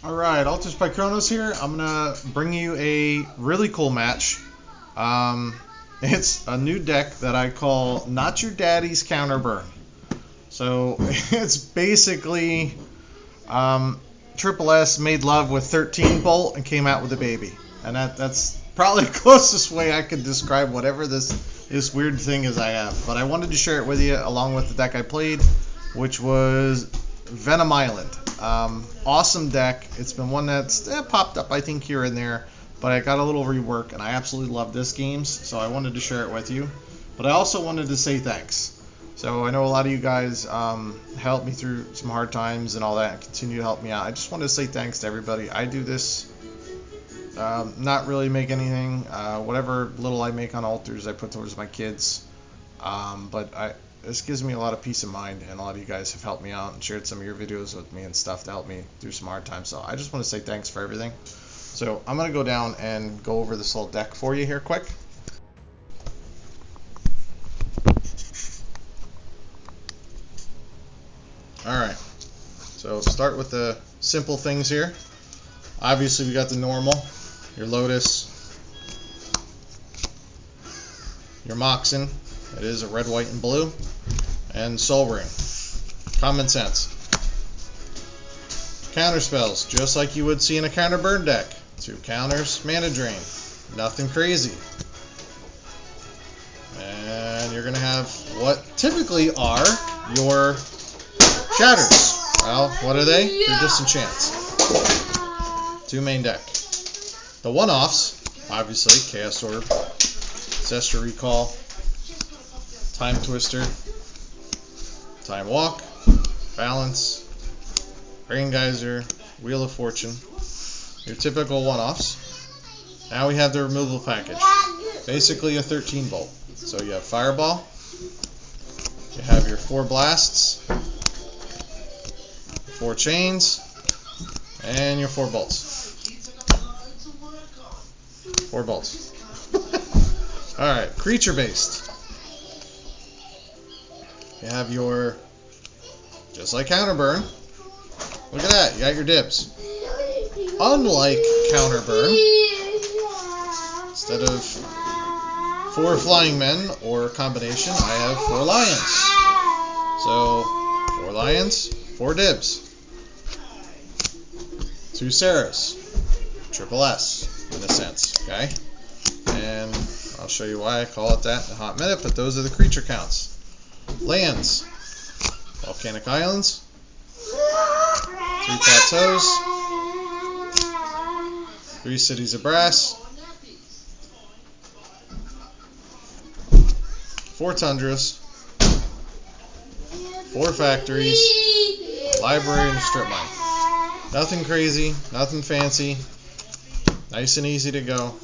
Alright, Alters by Kronos here. I'm going to bring you a really cool match. It's a new deck that I call Not Your Daddy's Counterburn. So it's basically Triple S made love with 13 Bolt and came out with a baby. And that's probably the closest way I could describe whatever this weird thing is I have. But I wanted to share it with you along with the deck I played, which was Venom Island. Awesome deck. It's been one that's popped up, I think, here and there, but I got a little rework, and I absolutely love this games, so I wanted to share it with you. But I also wanted to say thanks. So I know a lot of you guys helped me through some hard times and all that, and continue to help me out. I just wanted to say thanks to everybody. I do this, not really make anything. Whatever little I make on altars, I put towards my kids. But this gives me a lot of peace of mind, and a lot of you guys have helped me out and shared some of your videos with me and stuff to help me through some hard times. So I just want to say thanks for everything. So I'm going to go down and go over this little deck for you here quick. Alright, so start with the simple things here. Obviously we got the normal, your Lotus, your Moxen. It is a red, white, and blue. And Soul Ring. Common sense. Counter spells, just like you would see in a counter burn deck. 2 counters, mana drain. Nothing crazy. And you're going to have what typically are your shatters. Well, what are they? They're disenchants. 2 main deck. The one-offs, obviously, Chaos Orb, Ancestral Recall, Time Twister, Time Walk, Balance, Rain Geyser, Wheel of Fortune, your typical one-offs. Now we have the removal package, basically a 13 Bolt. So you have Fireball, you have your 4 Blasts, 4 Chains, and your 4 Bolts. 4 Bolts. Alright, creature-based. You have your, just like Counterburn, look at that, you got your dibs. Unlike Counterburn, instead of 4 Flying Men or combination, I have 4 Lions. So, 4 Lions, 4 dibs. 2 Sarahs, Triple S, in a sense, okay? And I'll show you why I call it that in a hot minute, but those are the creature counts. Lands, Volcanic Islands, 3 Plateaus, 3 Cities of Brass, 4 Tundras, 4 Factories, Library, and a Strip Mine. Nothing crazy, nothing fancy, nice and easy to go.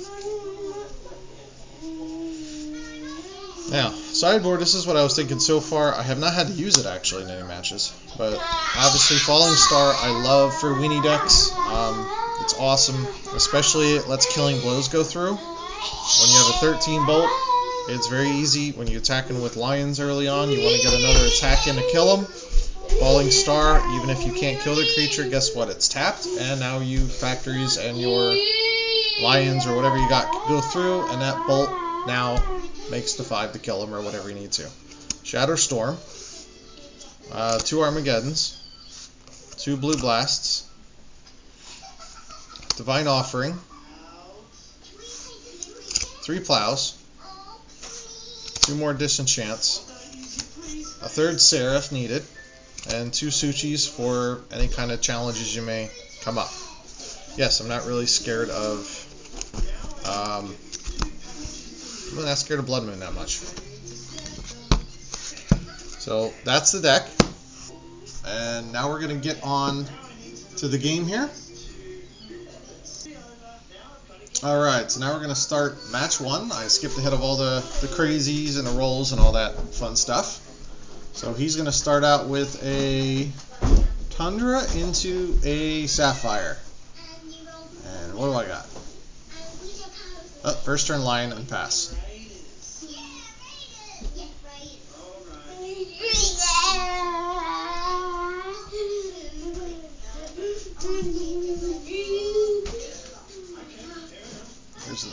Now, sideboard, this is what I was thinking so far. I have not had to use it actually in any matches, but obviously Falling Star I love for weenie decks. It's awesome, especially it lets Killing Blows go through. When you have a 13 Bolt, it's very easy. When you're attacking with Lions early on, you want to get another attack in to kill them. Falling Star, even if you can't kill the creature, guess what? It's tapped, and now you Factories and your Lions or whatever you got go through, and that Bolt now makes the 5 to kill him or whatever you need to. Shadow Storm, 2 Armageddons, 2 Blue Blasts, Divine Offering, 3 Plows, 2 more Disenchants, a 3rd Seraph needed, and 2 Suchis for any kind of challenges you may come up. Yes, I'm not really scared of I'm not scared of Blood Moon that much. So that's the deck. And now we're going to get on to the game here. Alright, so now we're going to start match 1. I skipped ahead of all the crazies and the rolls and all that fun stuff. So he's going to start out with a Tundra into a Sapphire. And what do I got? Oh, first turn Lion and pass.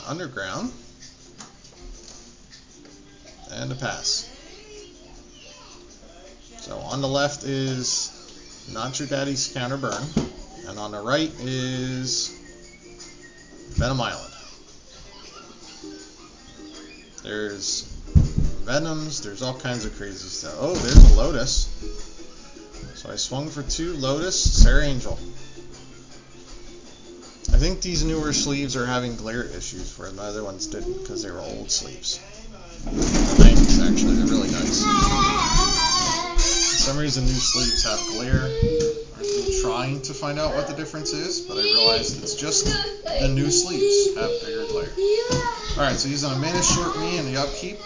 underground. And a pass. So on the left is Not Your Daddy's Counter Burn. And on the right is Venom Island. There's Venoms, there's all kinds of crazy stuff. Oh, there's a Lotus. So I swung for 2, Lotus, Sarah Angel. I think these newer sleeves are having glare issues where the other ones didn't because they were old sleeves. The 90s actually, they're really nice. For some reason new sleeves have glare. I've been trying to find out what the difference is, but I realized it's just the new sleeves have bigger glare. Alright, so he's on a mana short me in the upkeep.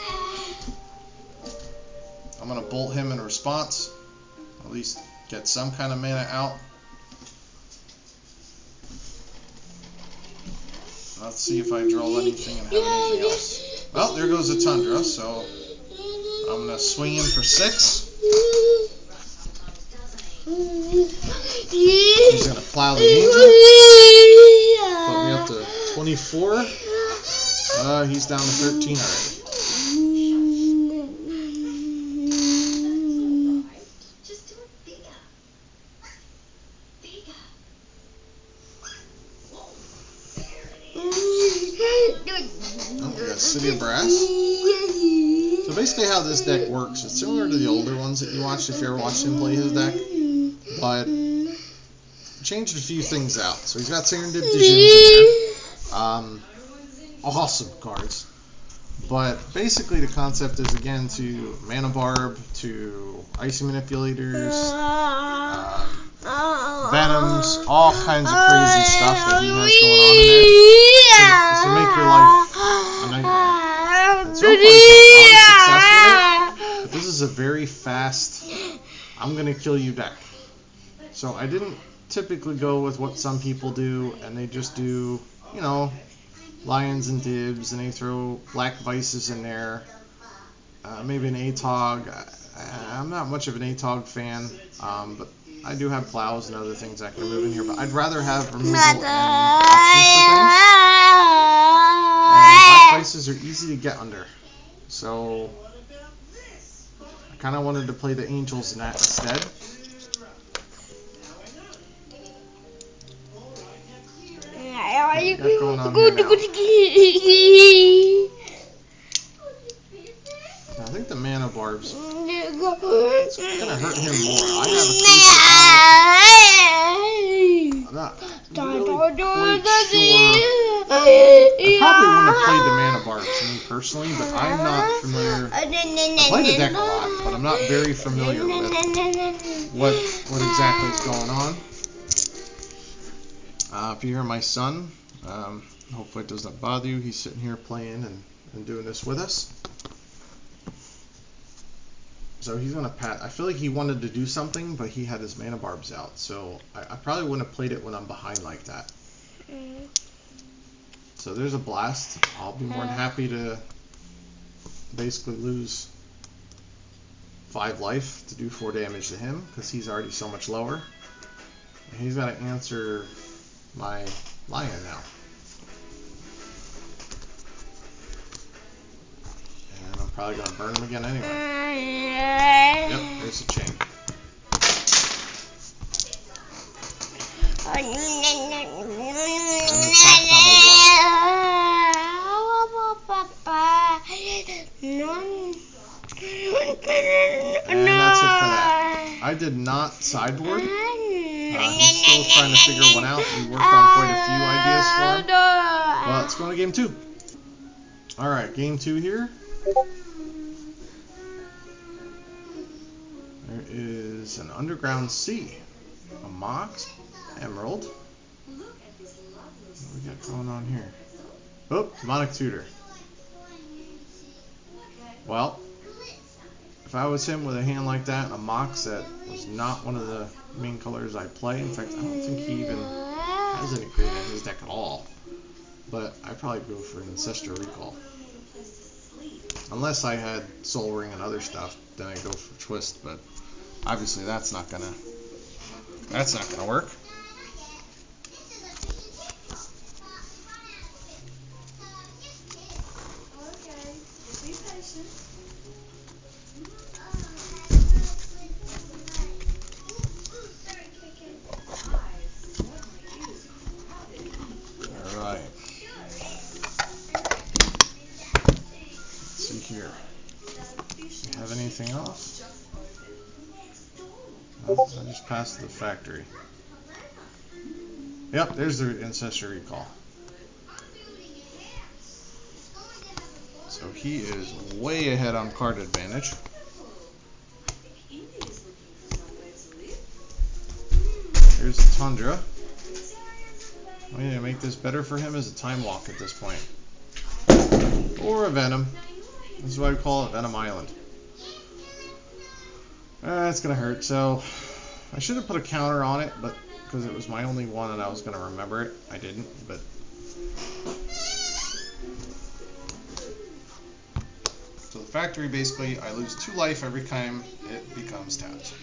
I'm going to bolt him in response. At least get some kind of mana out. Let's see if I draw anything and have anything else. Well, there goes the Tundra, so I'm going to swing him for 6. He's going to plow the Angel. Put me up to 24. He's down to 13 already. City of Brass. So basically how this deck works, it's similar to the older ones that you watched if you ever watched him play his deck, but changed a few things out. So he's got Serendipity in there. Awesome cards. But basically the concept is again to Mana Barb, to Icy Manipulators, Venoms, all kinds of crazy stuff that he has going on in there. To make your life a nightmare. And so far he's had a lot of success with it, but this is a very fast, I'm going to kill you deck. So I didn't typically go with what some people do, and they just do, you know, Lions and Dibs, and they throw Black Vices in there, maybe an ATOG. I'm not much of an ATOG fan, but I do have plows and other things I can remove in here, but I'd rather have removal and options for things. And Black Vices are easy to get under, so I kind of wanted to play the Angels in that instead. What's going on here now? I think the Mana Barbs, it's going to hurt him more. I have a I'm not really quite sure. I probably wouldn't have played the Mana Barbs, me personally, but I'm not familiar. I play the deck a lot, but I'm not very familiar with what exactly is going on. If you hear my son, hopefully it does not bother you. He's sitting here playing and doing this with us. So he's going to pat. I feel like he wanted to do something, but he had his Mana Barbs out. So I probably wouldn't have played it when I'm behind like that. So there's a blast. I'll be more than happy to basically lose 5 life to do 4 damage to him, because he's already so much lower. And he's got to answer my Lion now. And I'm probably going to burn him again anyway. Yep, there's a chain. And that's it for that. I did not sideboard. He's still trying to figure one out. We worked on quite a few ideas for him. Well, let's go to game 2. Alright, game 2 here. There is an Underground Sea, a Mox, Emerald. What do we got going on here? Oh, Demonic Tutor. Well, if I was him with a hand like that, a Mox that was not one of the main colors I play. In fact, I don't think he even has any green in his deck at all. But I'd probably go for an Ancestral Recall. Unless I had Soul Ring and other stuff, then I'd go for Twist. But obviously that's not gonna work. past the factory. Yep, there's the Ancestral Recall. So he is way ahead on card advantage. Here's a Tundra. I'm going to make this better for him as a Time Walk at this point. Or a Venom. This is why we call it Venom Island. It's going to hurt. So I should have put a counter on it, but because it was my only one and I was going to remember it, I didn't. But so the factory, basically, I lose 2 life every time it becomes tapped.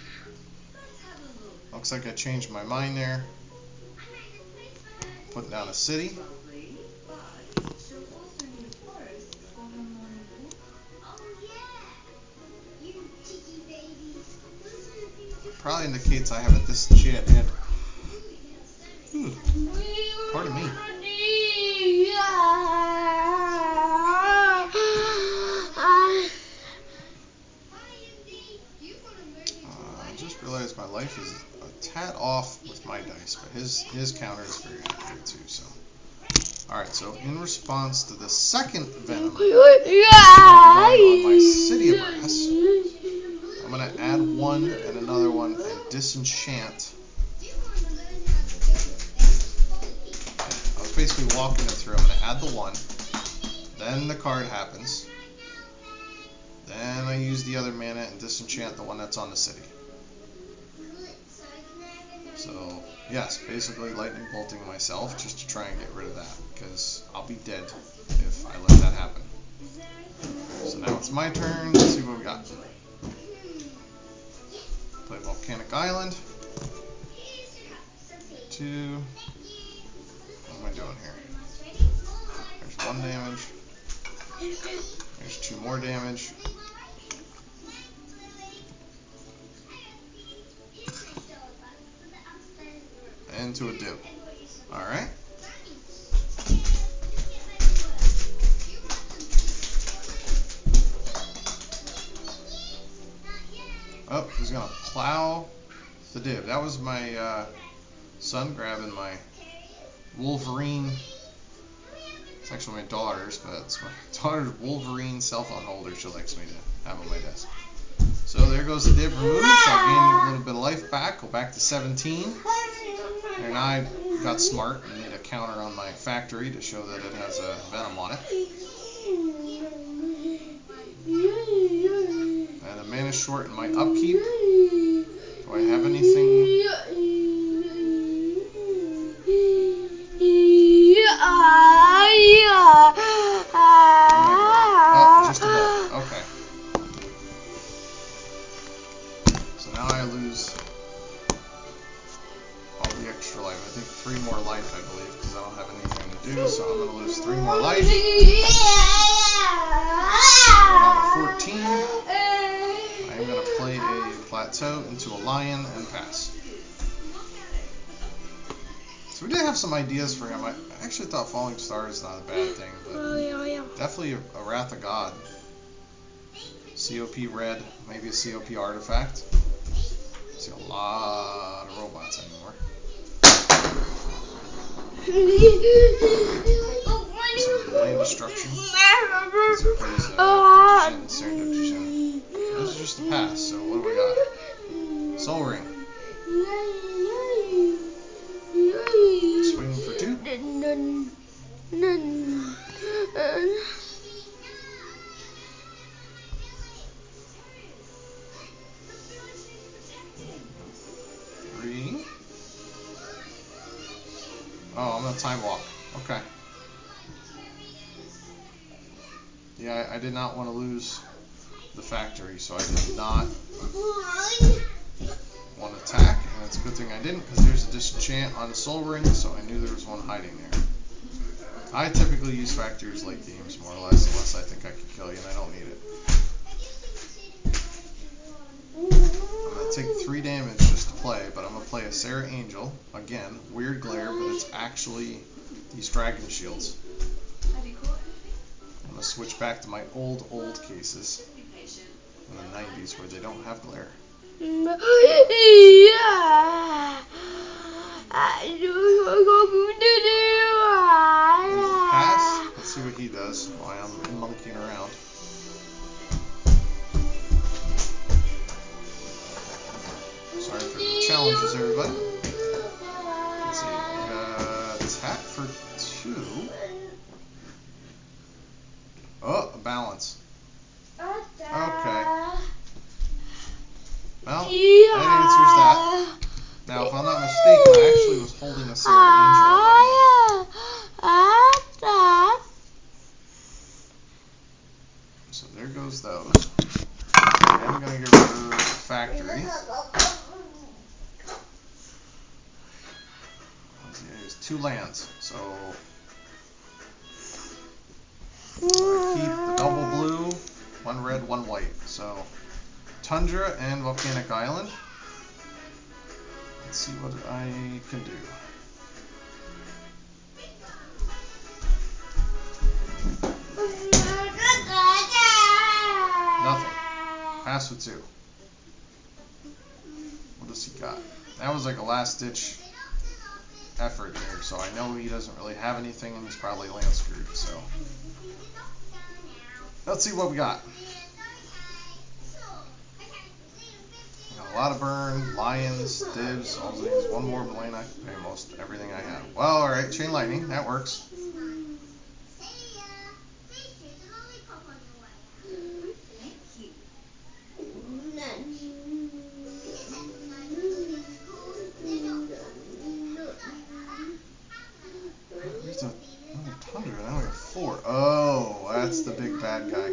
Looks like I changed my mind there. Putting down a city. Probably indicates I have a disenchanted. Pardon me. I just realized my life is a tad off with my dice, but his counter is very accurate too. So, all right. So in response to the second Venom on my City of Brass, I'm gonna add 1 and another 1 and disenchant. I was basically walking it through. I'm gonna add the 1, then the card happens, then I use the other mana and disenchant the one that's on the city. So yes, basically lightning bolting myself just to try and get rid of that, because I'll be dead if I let that happen. So now it's my turn. Let's see what we got. Play Volcanic Island. 2. What am I doing here? There's 1 damage. There's 2 more damage. Into a do. Alright. Oh, he's going to plow the div. That was my son grabbing my Wolverine. It's actually my daughter's, but it's my daughter's Wolverine cell phone holder she likes me to have on my desk. So there goes the div removed. I'll gain a little bit of life back. Go back to 17. And I got smart and made a counter on my factory to show that it has a Venom on it. And a mana short in my upkeep. Do I have anything? Oh, just a bit. Okay. So now I lose all the extra life. I think 3 more life, I believe, because I don't have anything to do. So I'm going to lose 3 more life. We're down to 14. I'm going to play a plateau into a lion and pass. So we did have some ideas for him. I actually thought Falling Star is not a bad thing, but definitely a Wrath of God. COP red, maybe a COP artifact. See a lot of robots anymore. Some lane destruction. This is just a pass, so what do we got? Soul Ring. Swing for 2. Oh, I'm gonna Time Walk. Okay. Yeah, I did not want to lose the factory, so I did not want to attack, and it's a good thing I didn't, because there's a disenchant on the Soul Ring, so I knew there was one hiding there. I typically use factories late games, more or less, unless I think I can kill you and I don't need it. I'm going to take 3 damage just to play, but I'm going to play a Sarah Angel. Again, weird glare, but it's actually these Dragon Shields. I'm going to switch back to my old cases in the 90s where they don't have glare. Pass. Let's see what he does while I'm monkeying around. Sorry for the challenges, everybody. Let's see. Tap for 2. Oh, a balance. Okay. Well, that answers that. Now, if I'm not mistaken, I actually was holding a Sarah Angel in my hand. So there goes those. I'm going to get rid of Factory. There's 2 lands, so I keep the double blue, 1 red, 1 white. So Tundra and Volcanic Island. Let's see what I can do. Nothing. Pass with 2. What does he got? That was like a last-ditch effort there, so I know he doesn't really have anything, and he's probably land screwed. So let's see what we got. A lot of burn, lions, divs, all the things. 1 more lane, I can pay most everything I have. Well, alright, chain lightning, that works. There's another Tundra, now we have 4. Oh, that's the big bad guy.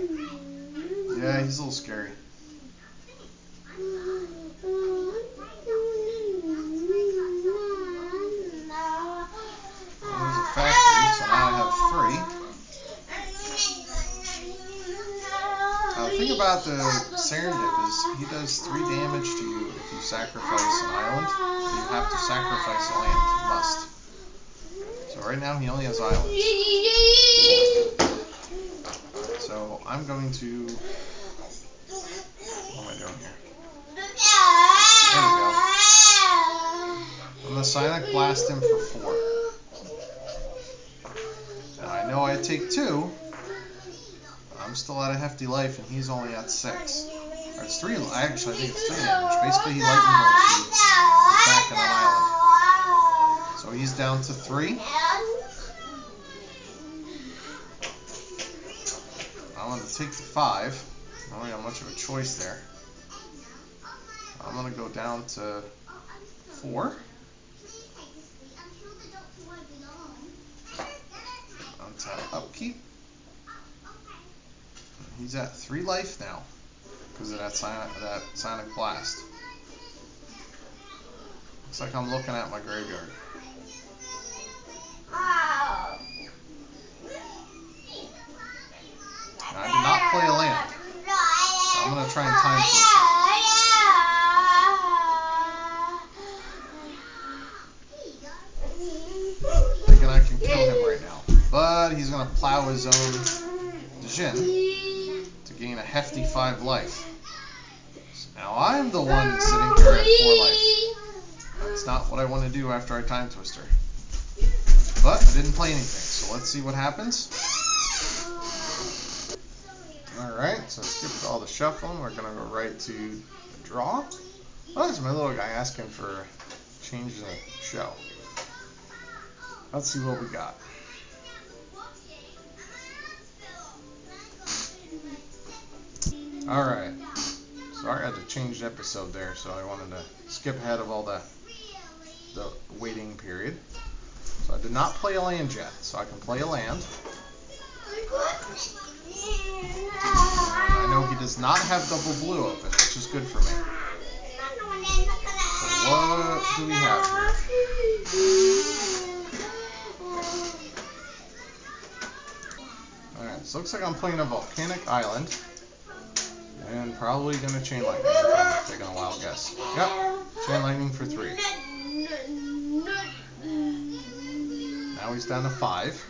Yeah, he's a little scary. The thing about the Serendip is he does 3 damage to you if you sacrifice an island. You have to sacrifice a land. You must. So right now he only has islands. So I'm going to... What am I doing here? There we go. I'm going to Sonic Blast him for 4. Now I know I take 2. I'm still at a hefty life, and he's only at 6. Or it's 3. Actually, I think it's 3 damage. Basically, he lightning bolts you back on an island. So he's down to 3. I'm going to take the 5. I don't have much of a choice there. I'm going to go down to 4. Untap upkeep. He's at 3 life now because of that Sonic Blast. Looks like I'm looking at my graveyard. Now, I did not play a land, so I'm going to try and time twist it. Thinking I can kill him right now, but he's going to plow his own Djinn to gain a hefty 5 life. Now I'm the one sitting here at 4 life. That's not what I want to do after I time twister. But I didn't play anything, so let's see what happens. Alright, so skipped all the shuffling. We're going to go right to the draw. Oh, there's my little guy asking for change the show. Let's see what we got. Alright, sorry I had to change the episode there, so I wanted to skip ahead of all the waiting period. So I did not play a land yet, so I can play a land. And I know he does not have double blue open, which is good for me. So what do we have here? Alright, so looks like I'm playing a Volcanic Island. And probably going to Chain Lightning if I'm taking a wild guess. Yep, Chain Lightning for 3. Now he's down to 5.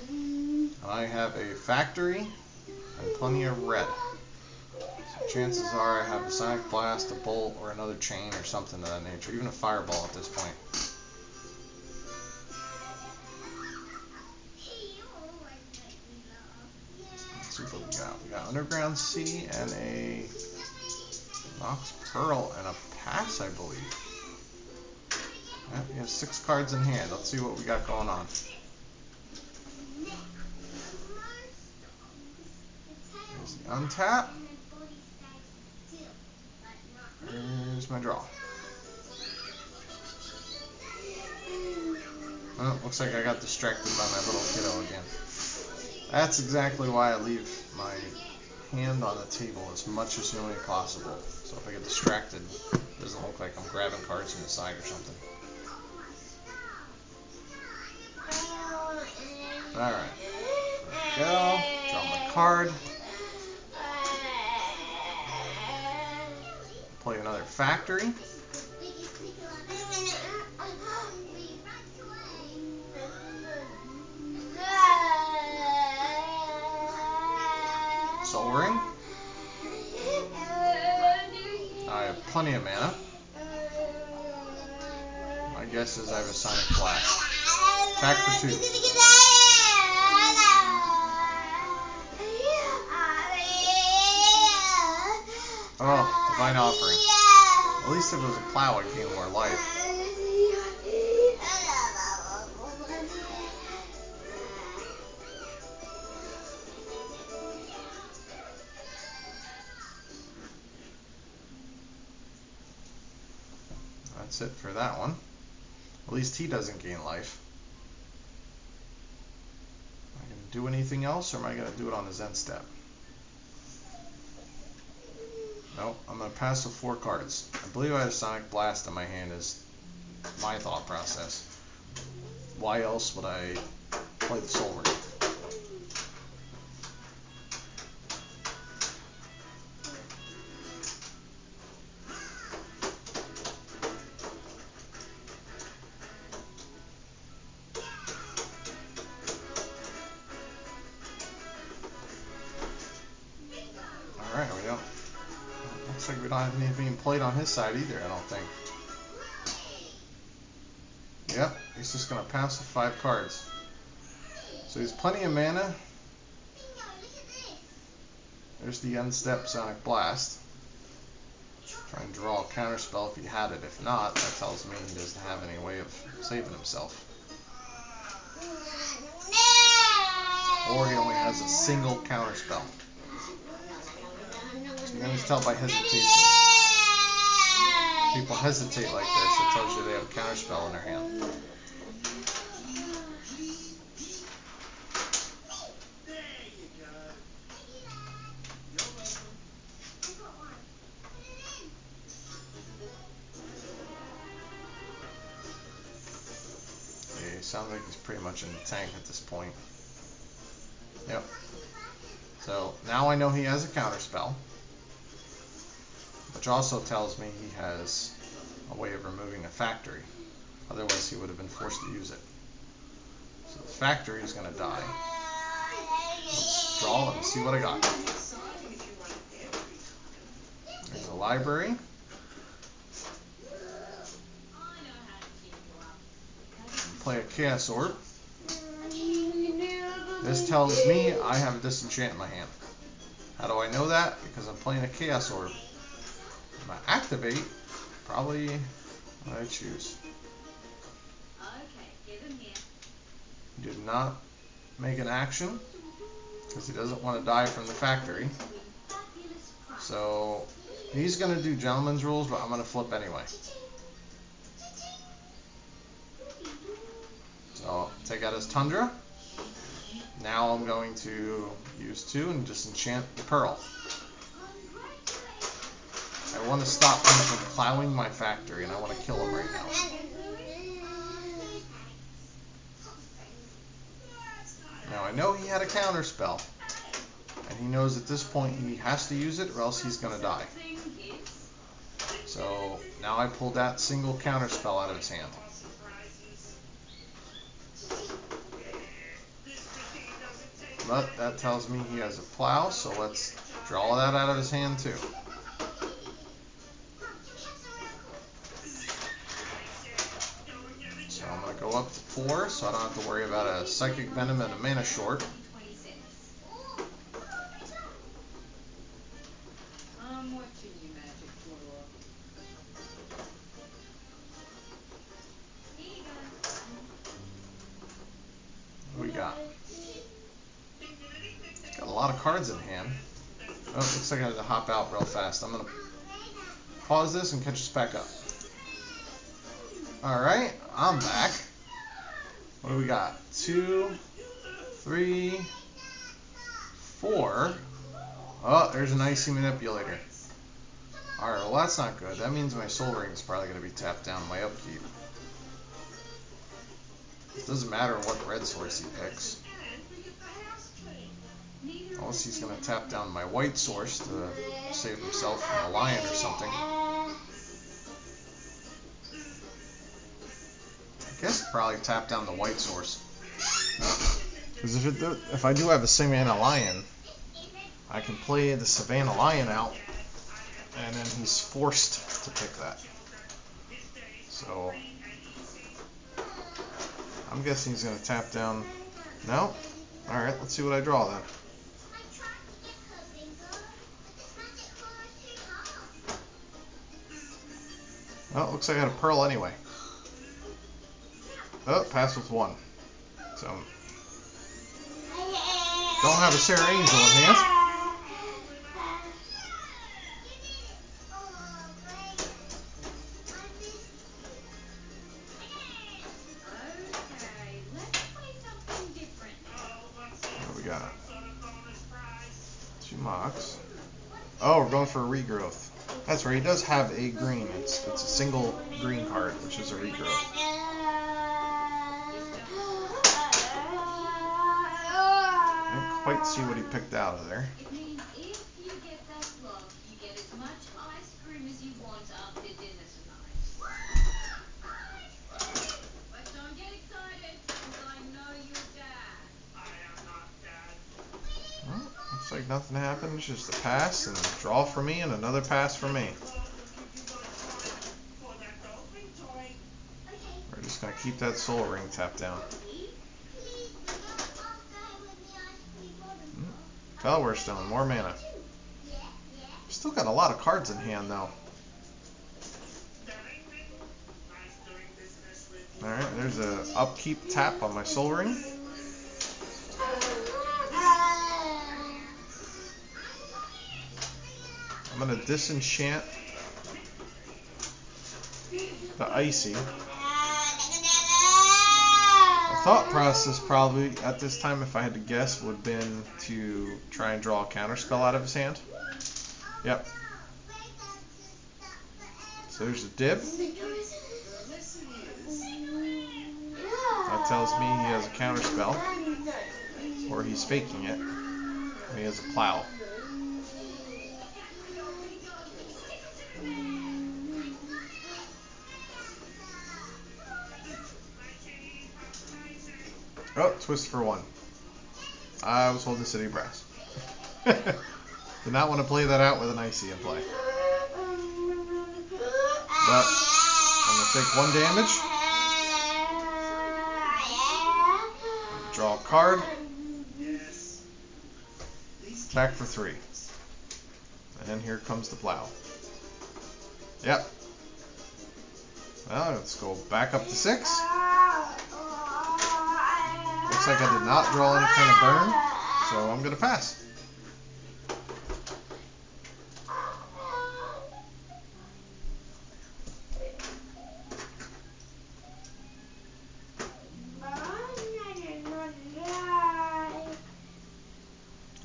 And I have a Factory and plenty of red. So chances are I have a Sonic Blast, a Bolt, or another chain or something of that nature. Even a Fireball at this point. Let's see what we got. We got Underground Sea and a Nox Pearl and a Pass, I believe. Yep, he has 6 cards in hand. Let's see what we got going on. There's the untap. Here's my draw. Oh, looks like I got distracted by my little kiddo again. That's exactly why I leave my hand on the table as much as humanly possible. So if I get distracted, it doesn't look like I'm grabbing cards from the side or something. Alright. There we go. Draw my card. Play another factory. Soul Ring. I have plenty of mana. My guess is I have a Sonic Blast. Back for 2. Oh, Divine Offering. At least if it was a plow, I'd gain more life. That's it for that one. At least he doesn't gain life. Am I going to do anything else, or am I going to do it on his end step? Nope, I'm going to pass with 4 cards. I believe I had a Sonic Blast in my hand is my thought process. Why else would I play the Soul Ring? Alright, here we go. Looks like we don't have anything played on his side either, I don't think. Yep, he's just going to pass with 5 cards. So he has plenty of mana. There's the end step Sonic Blast. Try and draw a counterspell if he had it. If not, that tells me he doesn't have any way of saving himself. Or he only has a single counterspell. So you can always tell by hesitation. People hesitate like this, it tells you they have a counterspell in their hand. Okay, sounds like he's pretty much in the tank at this point. Yep. So now I know he has a counterspell, which also tells me he has a way of removing a factory. Otherwise he would have been forced to use it. So the factory is going to die. Let's draw and see what I got. There's a library. Play a Chaos Orb. This tells me I have a Disenchant in my hand. How do I know that? Because I'm playing a Chaos Orb. If I activate, probably what I choose. He did not make an action because he doesn't want to die from the factory. So he's going to do Gentleman's Rules, but I'm going to flip anyway. So take out his Tundra. Now I'm going to use 2 and disenchant the Pearl. I want to stop him from plowing my factory, and I want to kill him right now. Now I know he had a counter spell, and he knows at this point he has to use it or else he's going to die. So now I pulled that single counter spell out of his hand. But that tells me he has a plow, so let's draw that out of his hand too. 4, so I don't have to worry about a Psychic Venom and a mana short. What we got? Got a lot of cards in hand. Oh, looks like I had to hop out real fast. I'm going to pause this and catch us back up. Alright, I'm back. What do we got? 2, 3, 4. Oh, there's an Icy Manipulator. Alright, well that's not good. That means my Soul Ring is probably going to be tapped down my upkeep. It doesn't matter what red source he picks. Unless he's going to tap down my white source to save himself from a lion or something. I guess he'd probably tap down the white source. Because if I do have a Savannah Lion, I can play the Savannah Lion out, and then he's forced to pick that. So I'm guessing he's going to tap down. No? Alright, let's see what I draw then. Oh, looks like I had a Pearl anyway. Oh, pass with 1. So, don't have a Sarah Angel in hand. What we got? 2 Mox. Oh, we're going for a regrowth. That's right, he does have a green. It's a single green card, which is a regrowth. I didn't quite see what he picked out of there. Looks like nothing happened. It's just a pass and a draw for me and another pass for me. We're just going to keep that Soul Ring tapped down. Belware Stone, more mana. Still got a lot of cards in hand though. Alright, there's a upkeep tap on my Soul Ring. I'm going to disenchant the Icy. The thought process probably at this time, if I had to guess, would have been to try and draw a counterspell out of his hand. Yep. So there's a dib. That tells me he has a counterspell, or he's faking it. And he has a plow. Oh, twist for 1. I was holding City Brass. Did not want to play that out with an Icy in play. But I'm going to take 1 damage. Draw a card. Attack for 3. And here comes the plow. Yep. Well, let's go back up to 6. Looks like I did not draw any kind of burn, so I'm going to pass.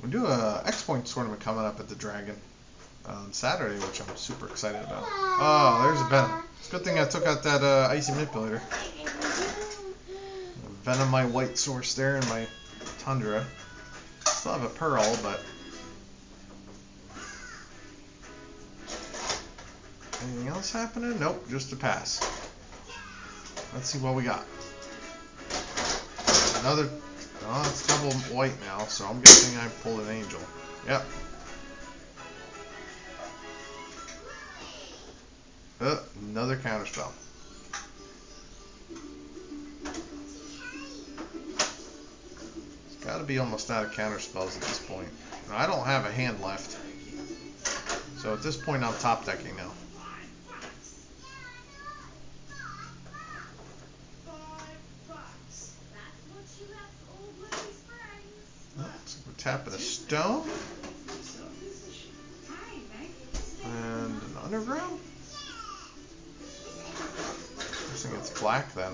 We do a X-Point tournament coming up at the Dragon on Saturday, which I'm super excited about. Oh, there's a Venom. It's a good thing I took out that Icy Manipulator. Venom my white source there and my Tundra. Still have a Pearl, but anything else happening? Nope, just a pass. Let's see what we got. Another. Oh, it's double white now, so I'm guessing I pulled an Angel. Yep. Another counterspell. Gotta be almost out of counter spells at this point. Now, I don't have a hand left. So at this point I'm top decking now. So we're tapping a stone. And an underground? I think it's black then.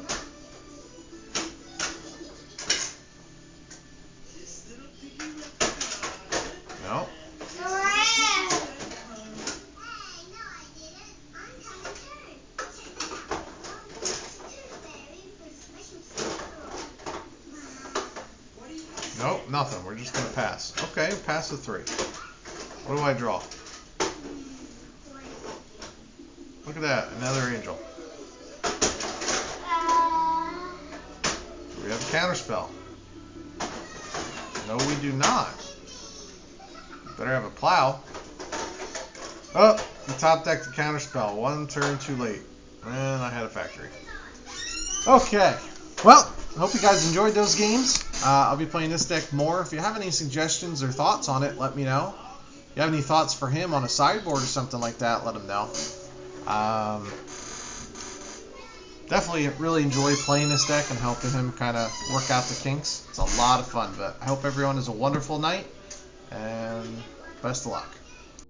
No. Nope, nothing. We're just going to pass. Okay, pass the 3. What do I draw? Look at that, another angel. We have a counterspell. No, we do not. Better have a plow. Oh, we top decked the counterspell. 1 turn too late. And I had a factory. Okay. Well, I hope you guys enjoyed those games. I'll be playing this deck more. If you have any suggestions or thoughts on it, let me know. If you have any thoughts for him on a sideboard or something like that, let him know. Definitely really enjoy playing this deck and helping him kind of work out the kinks. It's a lot of fun, but I hope everyone has a wonderful night, and best of luck.